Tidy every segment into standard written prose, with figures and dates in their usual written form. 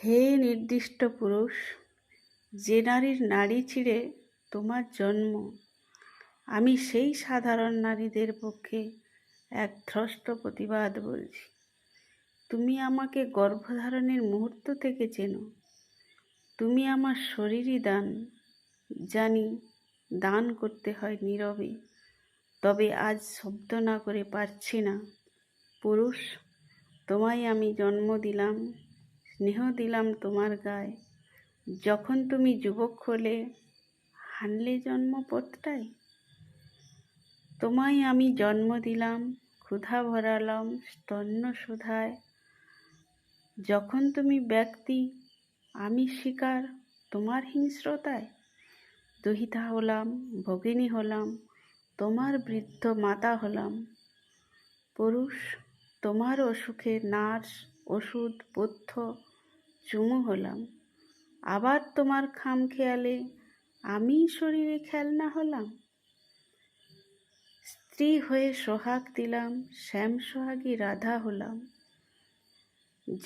হে নির্দিষ্ট পুরুষ, যে নারীর নাড়ি ছিঁড়ে তোমার জন্ম, আমি সেই সাধারণ নারীদের পক্ষে এক ধ্রষ্ট প্রতিবাদ বলছি। তুমি আমাকে গর্ভধারণের মুহূর্ত থেকে চেনো। তুমি আমার শরীরই দান। জানি দান করতে হয় নীরবে, তবে আজ শব্দ না করে পারছি না। পুরুষ, তোমায় আমি জন্ম দিলাম, স্নেহ দিলাম তোমার গায়ে। যখন তুমি যুবক হলে, হানলে জন্মপথটায়। তোমায় আমি জন্ম দিলাম, ক্ষুধা ভরালাম স্তন্য সুধায়। যখন তুমি ব্যক্তি, আমি শিকার তোমার হিংস্রতায়। দুহিতা হলাম, ভগিনী হলাম, তোমার বৃদ্ধ মাতা হলাম। পুরুষ, তোমার অসুখে নার্স, ওষুধ, পথ্য, চুমু হলাম। আবার তোমার খামখেয়ালে আমি শরীরে খেলনা হলাম। স্ত্রী হয়ে সোহাগ দিলাম, শ্যাম সোহাগী রাধা হলাম।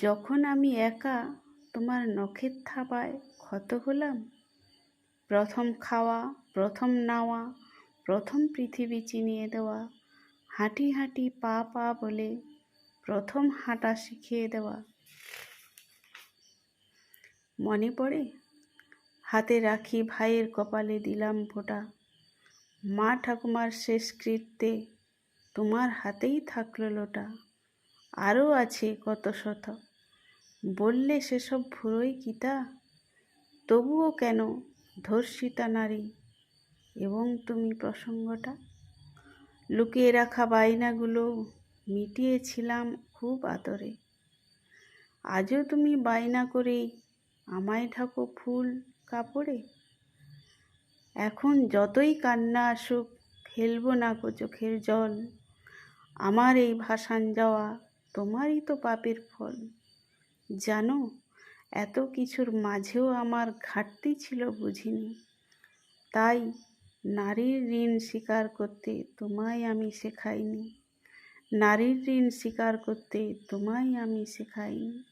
যখন আমি একা, তোমার নখের থাবায় ক্ষত হলাম। প্রথম খাওয়া, প্রথম নাওয়া, প্রথম পৃথিবী চিনিয়ে দেওয়া, হাঁটি হাঁটি পা পা বলে প্রথম হাঁটা শিখিয়ে দেওয়া। মনে পড়ে? হাতে রাখি ভাইয়ের কপালে দিলাম ফোঁটা। মা ঠাকুমার শেষকৃত্যে তোমার হাতেই থাকলো লোটা। আরও আছে কত শত, বললে সেসব ভুরোই গীতা। তবুও কেন ধর্ষিতা নারী এবং তুমি প্রসঙ্গটা? লুকিয়ে রাখা বায়নাগুলো মিটিয়েছিলাম খুব আদরে। আজও তুমি বায়না করেই আমায় ঢাকো ফুল কাপড়ে। এখন যতই কান্না আসুক, ফেলবো না গো চোখের জল। আমার এই ভাসান যাওয়া তোমারই তো পাপের ফল। জানো, এত কিছুর মাঝেও আমার ঘাটতি ছিল বুঝিনি। তাই নারীর ঋণ স্বীকার করতে তোমায় আমি শেখাইনি। নারীর ঋণ স্বীকার করতে তোমায় আমি শেখাইনি।